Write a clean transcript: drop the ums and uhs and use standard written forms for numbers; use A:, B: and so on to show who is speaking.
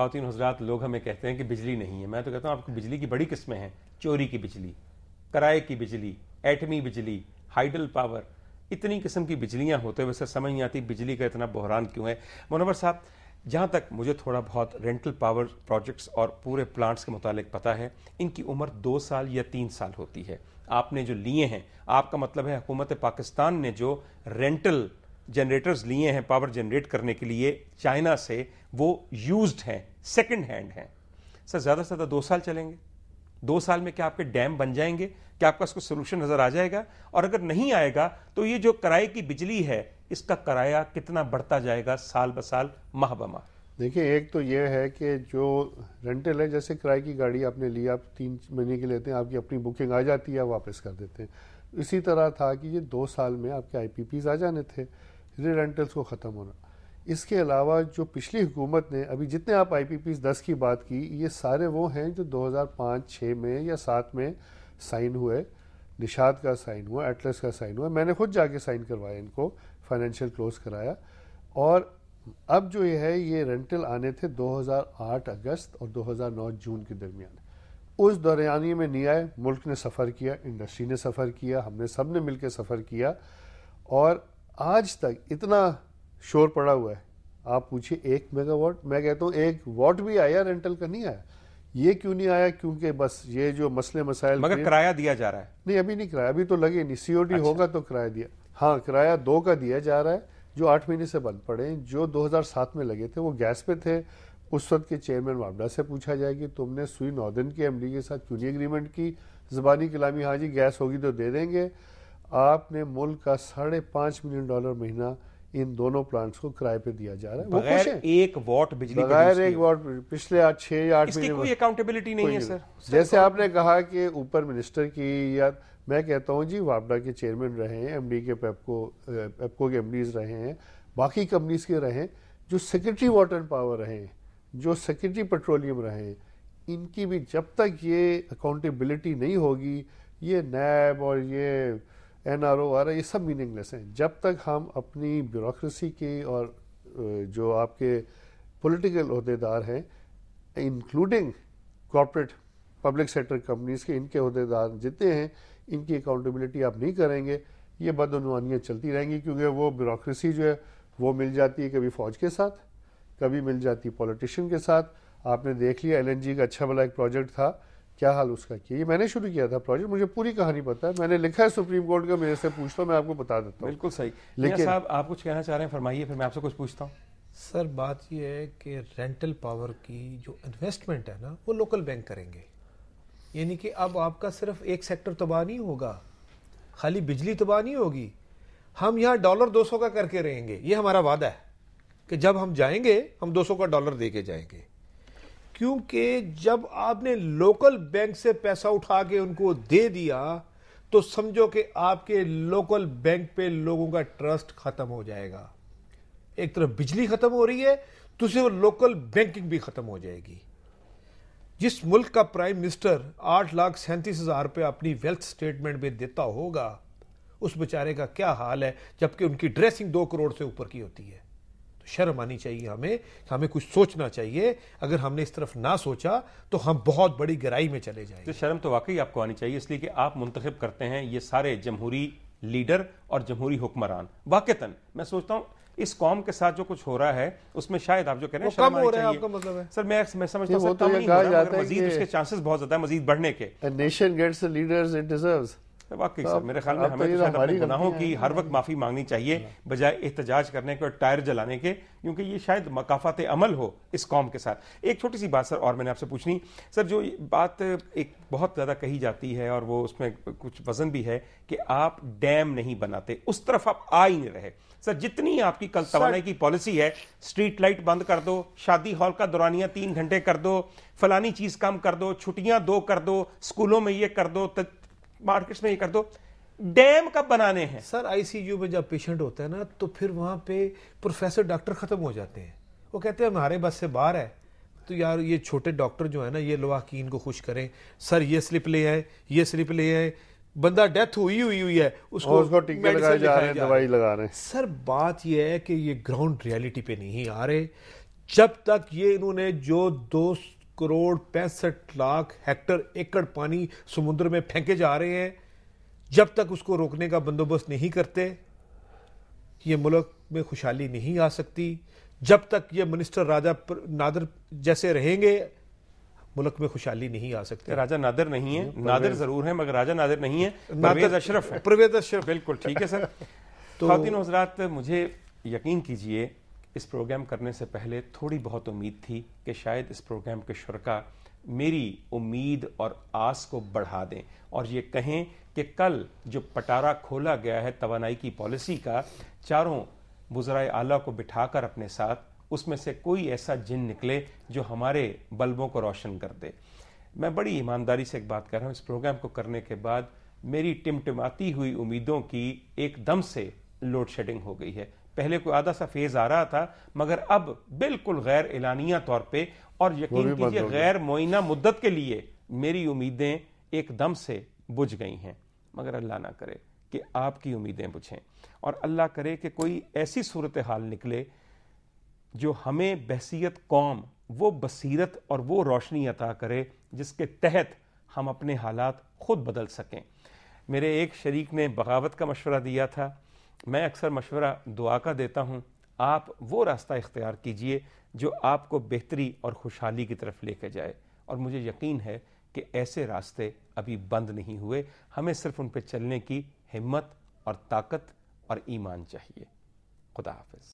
A: خواتین حضرات لوگ ہمیں کہتے ہیں کہ بجلی نہیں ہے. میں تو کہتا ہوں آپ کو بجلی کی بڑی قسمیں ہیں. چوری کی بجلی, کرائے کی بجلی, ایٹمی بجلی, ہائیڈل پاور, اتنی قسم کی بجلیاں ہوتے ہوئے سمجھ نہیں آتی بجلی کا اتنا بحران کیوں ہے. منور صاحب, جہاں تک مجھے تھوڑا بہت رینٹل پاور پروجیکٹس اور پورے پلانٹس کے متعلق پتہ ہے, ان کی عمر 2 سال یا 3 سال ہوتی ہے. آپ نے جو لیے ہیں, آپ کا مطلب ہے حکومت پاکستان نے جو رینٹل جنریٹرز لیے ہیں پاور جنریٹ کرنے کے لیے چائنا سے, وہ یوزڈ ہیں, سیکنڈ ہینڈ ہیں. سر زیادہ سے زیادہ 2 سال چلیں گے. 2 سال میں کیا آپ کے ڈیم بن جائیں گے؟ کیا آپ کا اس کو سولوشن نظر آ جائے گا؟ اور اگر نہیں آئے گا تو یہ جو کرائے کی بجلی ہے, اس کا کرایہ کتنا بڑھتا جائے گا سال بسال, ماہ بہ ماہ؟
B: دیکھیں, ایک تو یہ ہے کہ جو رینٹل ہے, جیسے کرائے کی گاڑی آپ نے لی, آپ 3 مہینے کے لیتے ہیں, آپ کی اپنی بکنگ آ جاتی ہے, واپس کر دیتے ہیں. اسی طرح تھا کہ یہ 2 سال میں آپ کے آئی پی پیز آ جانے تھے, رینٹلز کو ختم ہونا. اس کے علاوہ جو پچھلی حکومت نے ابھی جتنے آپ آئی پی پیز 10 کی بات کی, یہ سارے وہ ہیں جو 2005-6 میں یا 7 میں سائن ہوئے. نشاد کا سائن ہوا, ایٹلس کا سائن ہوا, میں نے خود جا کے سائن کروایا, ان کو فائنینشیل کلوز کرایا. اور اب جو یہ ہے, یہ رینٹل آنے تھے 2008 اگست اور 2009 جون کے درمیان. اس دورانیے میں نہیں آئے. ملک نے سفر کیا, انڈسٹری نے سفر کیا, ہم نے سب نے مل کے سفر کیا, اور آج تک اتنا شور پڑا ہوا ہے. آپ پوچھیں 1 میگا واٹ, میں کہتا ہوں 1 واٹ بھی آیا رینٹل کا نہیں آیا. یہ کیوں نہیں آیا؟ کیونکہ بس یہ جو مسئلے مسائل,
A: مگر کرایہ دیا جا رہا ہے.
B: نہیں, ابھی نہیں کرایہ, ابھی تو لگے نہیں. سی او ڈی ہوگا تو کرایہ دیا. ہاں, کرایہ 2 کا دیا جا رہا ہے, جو 8 مہینے سے بند پڑے ہیں. جو 2007 میں لگے تھے وہ گیس پہ تھے. اس وقت کے چیئرمین وابڈا سے پوچھا جائے کہ تم نے سوئی ناردرن کے ایم ڈی کے ساتھ کیوں نہیں ایگریمنٹ کی؟ زبانی کلامی, ہاں جی گیس ہوگی تو دے دیں گے. آپ نے ملک کا $5.5 ملین مہینہ ان دونوں پلانٹس کو کرائے پہ دیا جا رہا ہے.
A: بغیر 1 واٹ بجلی,
B: بغیر 1 واٹ پچھلے 6 یا 8 مہینے.
A: کوئی اکاؤنٹیبلٹی نہیں ہے سر.
B: جیسے آپ نے کہا کہ اوپر منسٹر کی, یا میں کہتا ہوں جی وابڈا کے چیئرمین رہے ہیں, ایم ڈی کے پیپکو کے ایم ڈیز رہے ہیں, باقی کمپنیز کے رہے ہیں, جو سیکرٹری واٹر اینڈ پاور رہے ہیں, جو سیکرٹری پیٹرولیم رہے ہیں, ان کی بھی جب تک یہ اکاؤنٹیبلٹی نہیں ہوگی, یہ نیب اور یہ این آر او آ رہا ہے, یہ سب میننگ لیس ہیں. جب تک ہم اپنی بیوروکریسی کی اور جو آپ کے پولیٹیکل عہدیدار ہیں, including corporate public sector companies کے, ان کے عہدیدار جتنے ہیں, ان کی اکاؤنٹیبلٹی آپ نہیں کریں گے, یہ بدعنوانیاں چلتی رہیں گی. کیونکہ وہ بیوروکریسی جو ہے وہ مل جاتی ہے کبھی فوج کے ساتھ, کبھی مل جاتی پولیٹیشین کے ساتھ. آپ نے دیکھ لیا LNG کا اچھا بھلا ایک پروجیکٹ تھا, کیا حال اس کا کیا. یہ میں نے شروع کیا تھا پروجیکٹ, مجھے پوری کہانی پتہ ہے, میں نے لکھا ہے سپریم کورٹ کا, میرے سے پوچھ لو, میں آپ کو بتا دیتا ہوں.
A: بالکل صحیح. لیکن صاحب آپ کچھ کہنا چاہ رہے ہیں, فرمائیے, پھر میں آپ سے کچھ پوچھتا ہوں.
C: سر بات یہ ہے کہ رینٹل پاور کی جو انویسٹمنٹ ہے نا, وہ لوکل بینک کریں گے. یعنی کہ اب آپ کا صرف ایک سیکٹر تباہ نہیں ہوگا, خالی بجلی تباہ نہیں ہوگی. ہم یہاں $200 کا کر کے رہیں گے. یہ ہمارا وعدہ ہے کہ جب ہم جائیں گے ہم $200 کا دے کے جائیں گے. کیونکہ جب آپ نے لوکل بینک سے پیسہ اٹھا کے ان کو دے دیا تو سمجھو کہ آپ کے لوکل بینک پہ لوگوں کا ٹرسٹ ختم ہو جائے گا. ایک طرف بجلی ختم ہو رہی ہے, دوسری طرف لوکل بینکنگ بھی ختم ہو جائے گی. جس ملک کا پرائم منسٹر 8,37,000 پہ اپنی ویلتھ سٹیٹمنٹ میں دیتا ہوگا, اس بیچارے کا کیا حال ہے جبکہ ان کی ڈریسنگ 2 کروڑ سے اوپر کی ہوتی ہے. تو شرم آنی چاہیے ہمیں کچھ سوچنا چاہیے. اگر ہم نے اس طرف نہ سوچا تو ہم بہت بڑی گہرائی میں چلے جائیں گے.
A: شرم تو واقعی آپ کو آنی چاہیے, اس لیے کہ آپ منتخب کرتے ہیں یہ سارے جمہوری لیڈر اور جمہوری حکمران. واقعتاً میں سوچتا ہوں اس قوم کے ساتھ جو کچھ ہو رہا ہے اس میں شاید آپ جو کہہ رہے ہیں
C: کم ہو رہا ہے. آپ کا مطلب ہے
A: سر میں سمجھتا ہوں کم نہیں ہو رہا, مگر مزید اس کے چانسز بہت زیادہ ہے مزید بڑھنے کے.
B: Nation gets the leaders it deserves.
A: واقعی سر میرے خیال میں ہمیں تو شاید اپنے گناہوں کی ہر وقت معافی مانگنی چاہیے بجائے احتجاج کرنے کے اور ٹائر جلانے کے, کیونکہ یہ شاید مکافات عمل ہو اس قوم کے ساتھ. ایک چھوٹی سی بات سر اور میں نے آپ سے پوچھنی. سر جو بات ایک بہت زیادہ کہی جاتی ہے اور وہ اس میں کچھ وزن بھی ہے کہ آپ ڈیم نہیں بناتے, اس طرف آپ آ ہی نہیں رہے. سر جتنی آپ کی کل توانائی کی پالیسی ہے, اسٹریٹ لائٹ بند کر دو, شادی ہال کا دورانیہ 3 گھنٹے کر دو, فلانی چیز کم کر دو, چھٹیاں 2 کر دو, اسکولوں میں یہ کر دو, مارکیٹس میں یہ کر دو, ڈیم کب بنانے ہیں؟
C: سر آئی سی یو میں جب پیشنٹ ہوتا ہے نا تو پھر وہاں پہ پروفیسر ڈاکٹر ختم ہو جاتے ہیں. وہ کہتے ہیں ہمارے بس سے باہر ہے. تو یار یہ چھوٹے ڈاکٹر جو ہے نا, یہ لواحقین کو خوش کریں, سر یہ سلپ لے آئے, یہ سلپ لے آئے, بندہ ڈیتھ ہوئی ہے, اس کو
B: ٹیکے لگائے جا رہے ہیں, دوائی لگا رہے ہیں.
C: سر بات یہ ہے کہ یہ گراؤنڈ ریالٹی پہ نہیں آ رہے. جب تک یہ انہوں نے جو 2,65,00,000 ہیکٹر ایکڑ پانی سمندر میں پھینکے جا رہے ہیں، جب تک اس کو روکنے کا بندوبست نہیں کرتے، یہ ملک میں خوشحالی نہیں آ سکتی. جب تک یہ منسٹر راجہ نادر جیسے رہیں گے، ملک میں خوشحالی نہیں آ سکتی.
A: راجہ نادر نہیں ہے، نادر ضرور ہے مگر راجہ نادر نہیں ہے،
C: نادر
A: پرویز اشرف ہے.
C: پرویز اشرف.
A: بالکل ٹھیک ہے سر. خواتین و حضرات، مجھے یقین کیجئے اس پروگرام کرنے سے پہلے تھوڑی بہت امید تھی کہ شاید اس پروگرام کے شرکاء میری امید اور آس کو بڑھا دیں اور یہ کہیں کہ کل جو پٹارا کھولا گیا ہے توانائی کی پالیسی کا، چاروں وزرائے اعلیٰ کو بٹھا کر اپنے ساتھ، اس میں سے کوئی ایسا جن نکلے جو ہمارے بلبوں کو روشن کر دے. میں بڑی ایمانداری سے ایک بات کر رہا ہوں، اس پروگرام کو کرنے کے بعد میری ٹمٹماتی ہوئی امیدوں کی ایک دم سے لوڈ شیڈنگ ہو گئی ہے. پہلے کوئی آدھا سا فیز آ رہا تھا مگر اب بالکل غیر اعلانیہ طور پہ اور یقین کیجیے غیر معینہ مدت کے لیے میری امیدیں ایک دم سے بجھ گئی ہیں. مگر اللہ نہ کرے کہ آپ کی امیدیں بجھیں، اور اللہ کرے کہ کوئی ایسی صورتحال نکلے جو ہمیں بحثیت قوم وہ بصیرت اور وہ روشنی عطا کرے جس کے تحت ہم اپنے حالات خود بدل سکیں. میرے ایک شریک نے بغاوت کا مشورہ دیا تھا، میں اکثر مشورہ دعا کا دیتا ہوں. آپ وہ راستہ اختیار کیجئے جو آپ کو بہتری اور خوشحالی کی طرف لے کے جائے، اور مجھے یقین ہے کہ ایسے راستے ابھی بند نہیں ہوئے. ہمیں صرف ان پہ چلنے کی ہمت اور طاقت اور ایمان چاہیے. خدا حافظ.